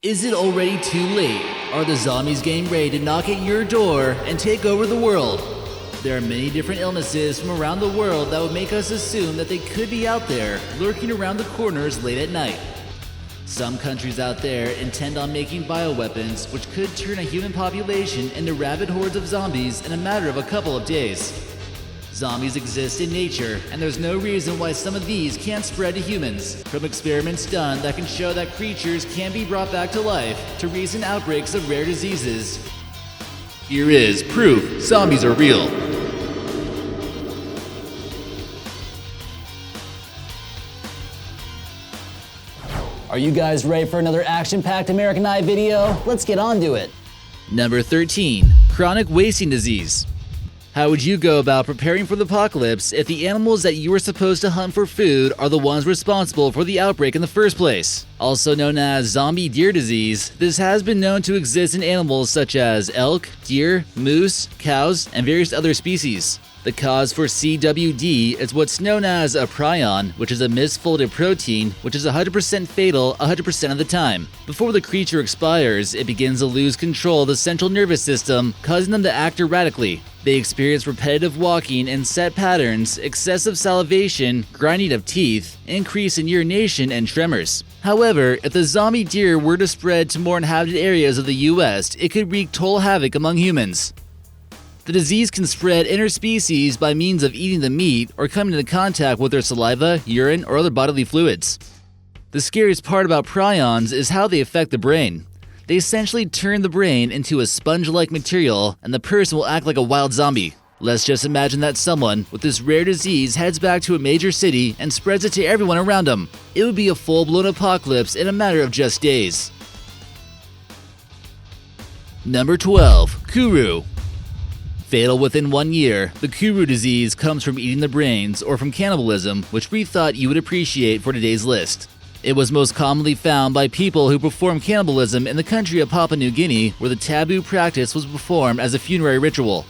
Is it already too late? Are the zombies getting ready to knock at your door and take over the world? There are many different illnesses from around the world that would make us assume that they could be out there, lurking around the corners late at night. Some countries out there intend on making bioweapons, which could turn a human population into rabid hordes of zombies in a matter of a couple of days. Zombies exist in nature, and there's no reason why some of these can't spread to humans. From experiments done that can show that creatures can be brought back to life, to recent outbreaks of rare diseases, here is proof zombies are real. Are you guys ready for another action-packed American Eye video? Let's get on to it. Number 13. Chronic wasting disease. How would you go about preparing for the apocalypse if the animals that you were supposed to hunt for food are the ones responsible for the outbreak in the first place? Also known as zombie deer disease, this has been known to exist in animals such as elk, deer, moose, cows, and various other species. The cause for CWD is what's known as a prion, which is a misfolded protein, which is 100% fatal 100% of the time. Before the creature expires, it begins to lose control of the central nervous system, causing them to act erratically. They experience repetitive walking in set patterns, excessive salivation, grinding of teeth, increase in urination, and tremors. However, if the zombie deer were to spread to more inhabited areas of the US, it could wreak total havoc among humans. The disease can spread interspecies by means of eating the meat or coming into contact with their saliva, urine, or other bodily fluids. The scariest part about prions is how they affect the brain. They essentially turn the brain into a sponge-like material, and the person will act like a wild zombie. Let's just imagine that someone with this rare disease heads back to a major city and spreads it to everyone around them. It would be a full-blown apocalypse in a matter of just days. Number 12. Kuru. Fatal within 1 year, the Kuru disease comes from eating the brains or from cannibalism, which we thought you would appreciate for today's list. It was most commonly found by people who perform cannibalism in the country of Papua New Guinea, where the taboo practice was performed as a funerary ritual.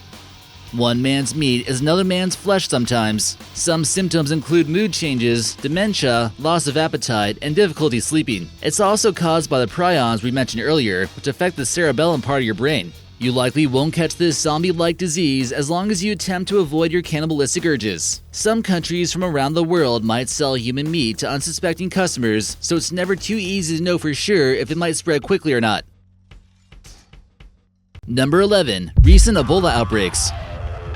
One man's meat is another man's flesh sometimes. Some symptoms include mood changes, dementia, loss of appetite, and difficulty sleeping. It's also caused by the prions we mentioned earlier, which affect the cerebellum part of your brain. You likely won't catch this zombie-like disease as long as you attempt to avoid your cannibalistic urges. Some countries from around the world might sell human meat to unsuspecting customers, so it's never too easy to know for sure if it might spread quickly or not. Number 11. Recent Ebola outbreaks.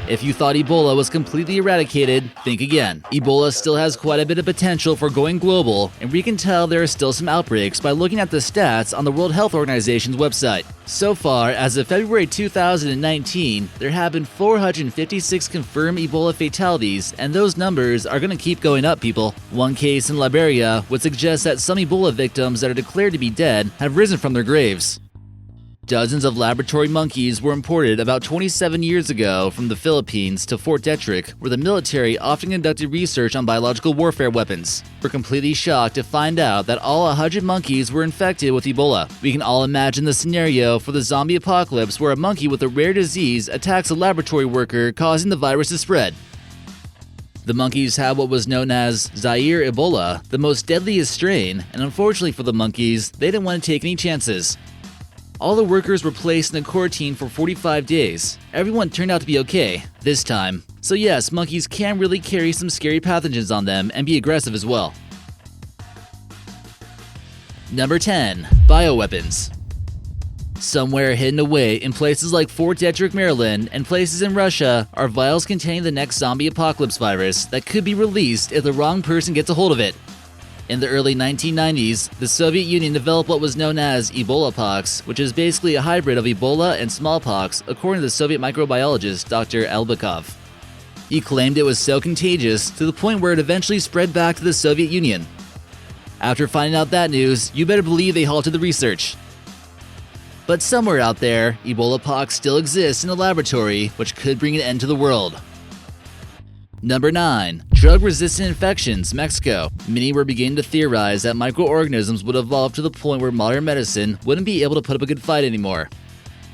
If you thought Ebola was completely eradicated, think again. Ebola still has quite a bit of potential for going global, and we can tell there are still some outbreaks by looking at the stats on the World Health Organization's website. So far, as of February 2019, there have been 456 confirmed Ebola fatalities, and those numbers are going to keep going up, people. One case in Liberia would suggest that some Ebola victims that are declared to be dead have risen from their graves. Dozens of laboratory monkeys were imported about 27 years ago from the Philippines to Fort Detrick, where the military often conducted research on biological warfare weapons. We're completely shocked to find out that all 100 monkeys were infected with Ebola. We can all imagine the scenario for the zombie apocalypse where a monkey with a rare disease attacks a laboratory worker, causing the virus to spread. The monkeys have what was known as Zaire Ebola, the most deadliest strain, and unfortunately for the monkeys, they didn't want to take any chances. All the workers were placed in a quarantine for 45 days. Everyone turned out to be okay, this time. So yes, monkeys can really carry some scary pathogens on them and be aggressive as well. Number 10. Bioweapons. Somewhere hidden away in places like Fort Detrick, Maryland, and places in Russia are vials containing the next zombie apocalypse virus that could be released if the wrong person gets a hold of it. In the early 1990s, the Soviet Union developed what was known as Ebola pox, which is basically a hybrid of Ebola and smallpox, according to the Soviet microbiologist Dr. Albakov. He claimed it was so contagious to the point where it eventually spread back to the Soviet Union. After finding out that news, you better believe they halted the research. But somewhere out there, Ebola pox still exists in a laboratory, which could bring an end to the world. Number 9. Drug-resistant infections, Mexico. Many were beginning to theorize that microorganisms would evolve to the point where modern medicine wouldn't be able to put up a good fight anymore.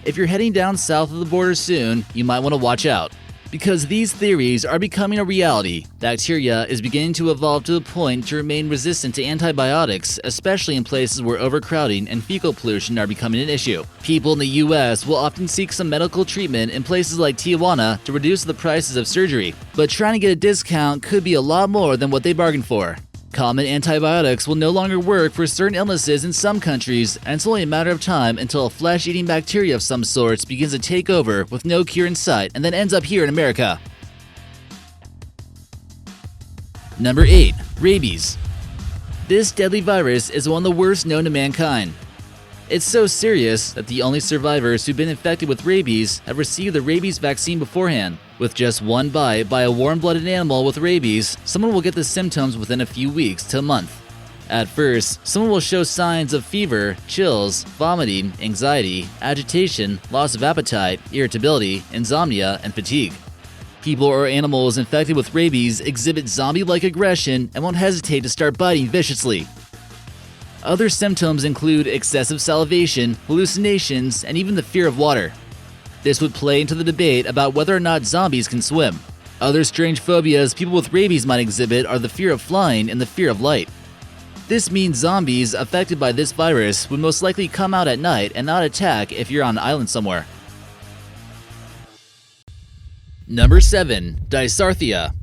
If you're heading down south of the border soon, you might want to watch out. Because these theories are becoming a reality, bacteria is beginning to evolve to the point to remain resistant to antibiotics, especially in places where overcrowding and fecal pollution are becoming an issue. People in the US will often seek some medical treatment in places like Tijuana to reduce the prices of surgery, but trying to get a discount could be a lot more than what they bargained for. Common antibiotics will no longer work for certain illnesses in some countries, and it's only a matter of time until a flesh-eating bacteria of some sorts begins to take over with no cure in sight and then ends up here in America. Number 8. Rabies. This deadly virus is one of the worst known to mankind. It's so serious that the only survivors who've been infected with rabies have received the rabies vaccine beforehand. With just one bite by a warm-blooded animal with rabies, someone will get the symptoms within a few weeks to a month. At first, someone will show signs of fever, chills, vomiting, anxiety, agitation, loss of appetite, irritability, insomnia, and fatigue. People or animals infected with rabies exhibit zombie-like aggression and won't hesitate to start biting viciously. Other symptoms include excessive salivation, hallucinations, and even the fear of water. This would play into the debate about whether or not zombies can swim. Other strange phobias people with rabies might exhibit are the fear of flying and the fear of light. This means zombies affected by this virus would most likely come out at night and not attack if you're on an island somewhere. Number 7. Dysarthria.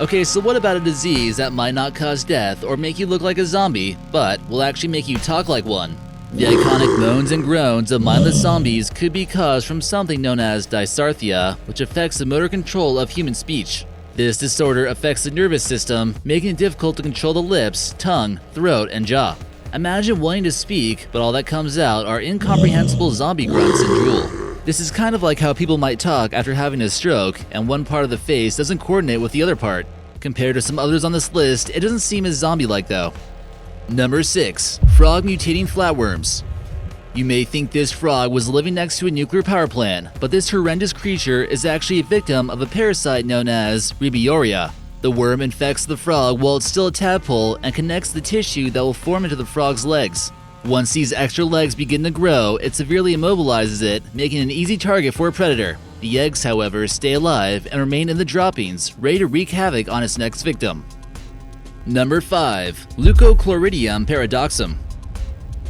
Okay, so what about a disease that might not cause death or make you look like a zombie, but will actually make you talk like one? The iconic moans and groans of mindless zombies could be caused from something known as dysarthria, which affects the motor control of human speech. This disorder affects the nervous system, making it difficult to control the lips, tongue, throat, and jaw. Imagine wanting to speak, but all that comes out are incomprehensible zombie grunts and drool. This is kind of like how people might talk after having a stroke, and one part of the face doesn't coordinate with the other part. Compared to some others on this list, it doesn't seem as zombie-like though. Number 6. Frog mutating flatworms. You may think this frog was living next to a nuclear power plant, but this horrendous creature is actually a victim of a parasite known as rabioria. The worm infects the frog while it's still a tadpole and connects the tissue that will form into the frog's legs. Once these extra legs begin to grow, it severely immobilizes it, making it an easy target for a predator. The eggs, however, stay alive and remain in the droppings, ready to wreak havoc on its next victim. Number 5. Leucochloridium paradoxum.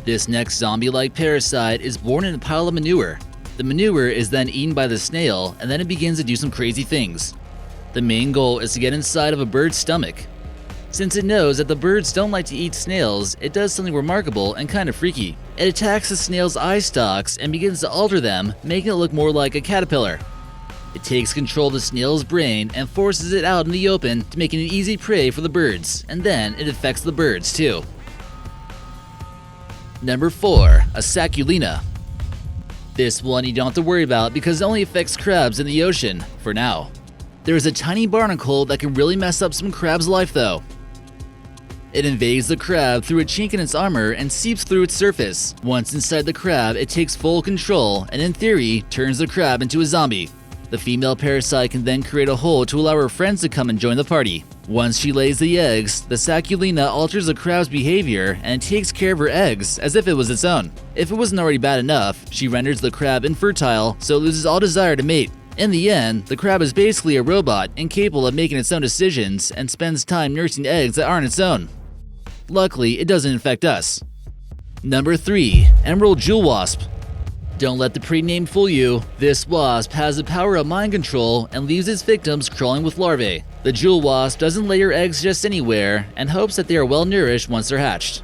This next zombie-like parasite is born in a pile of manure. The manure is then eaten by the snail, and then it begins to do some crazy things. The main goal is to get inside of a bird's stomach. Since it knows that the birds don't like to eat snails, it does something remarkable and kind of freaky. It attacks the snail's eye stalks and begins to alter them, making it look more like a caterpillar. It takes control of the snail's brain and forces it out in the open to make it an easy prey for the birds, and then it affects the birds too. Number 4. A Sacculina. This one you don't have to worry about because it only affects crabs in the ocean, for now. There is a tiny barnacle that can really mess up some crab's life though. It invades the crab through a chink in its armor and seeps through its surface. Once inside the crab, it takes full control and in theory, turns the crab into a zombie. The female parasite can then create a hole to allow her friends to come and join the party. Once she lays the eggs, the Sacculina alters the crab's behavior and takes care of her eggs as if it was its own. If it wasn't already bad enough, she renders the crab infertile so it loses all desire to mate. In the end, the crab is basically a robot, incapable of making its own decisions, and spends time nursing eggs that aren't its own. Luckily, it doesn't infect us. Number 3. Emerald Jewel Wasp. Don't let the pre-name fool you. This wasp has the power of mind control and leaves its victims crawling with larvae. The jewel wasp doesn't lay her eggs just anywhere and hopes that they are well nourished once they're hatched.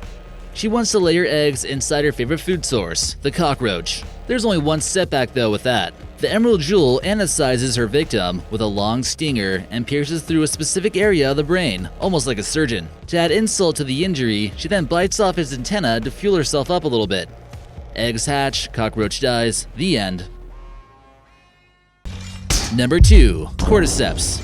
She wants to lay her eggs inside her favorite food source, the cockroach. There's only one setback though with that. The emerald jewel anesthetises her victim with a long stinger and pierces through a specific area of the brain, almost like a surgeon. To add insult to the injury, she then bites off its antenna to fuel herself up a little bit. Eggs hatch, cockroach dies, the end. Number 2. Cordyceps.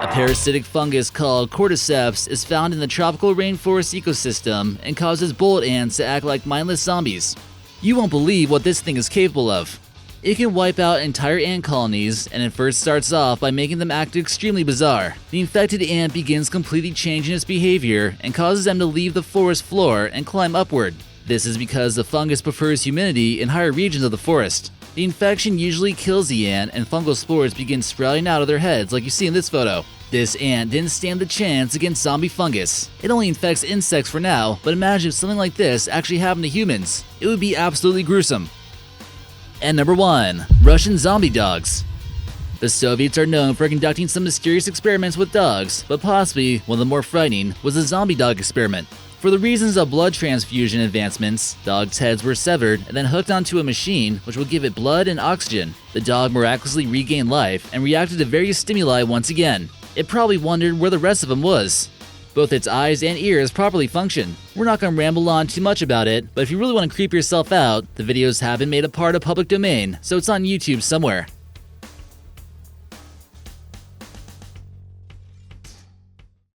A parasitic fungus called Cordyceps is found in the tropical rainforest ecosystem and causes bullet ants to act like mindless zombies. You won't believe what this thing is capable of. It can wipe out entire ant colonies, and it first starts off by making them act extremely bizarre. The infected ant begins completely changing its behavior and causes them to leave the forest floor and climb upward. This is because the fungus prefers humidity in higher regions of the forest. The infection usually kills the ant, and fungal spores begin sprouting out of their heads like you see in this photo. This ant didn't stand a chance against zombie fungus. It only infects insects for now, but imagine if something like this actually happened to humans. It would be absolutely gruesome. And number 1. Russian zombie dogs. The Soviets are known for conducting some mysterious experiments with dogs, but possibly one of the more frightening was the zombie dog experiment. For the reasons of blood transfusion advancements, dogs' heads were severed and then hooked onto a machine which would give it blood and oxygen. The dog miraculously regained life and reacted to various stimuli once again. It probably wondered where the rest of him was. Both its eyes and ears properly function. We're not going to ramble on too much about it, but if you really want to creep yourself out, the videos have been made a part of public domain, so it's on YouTube somewhere.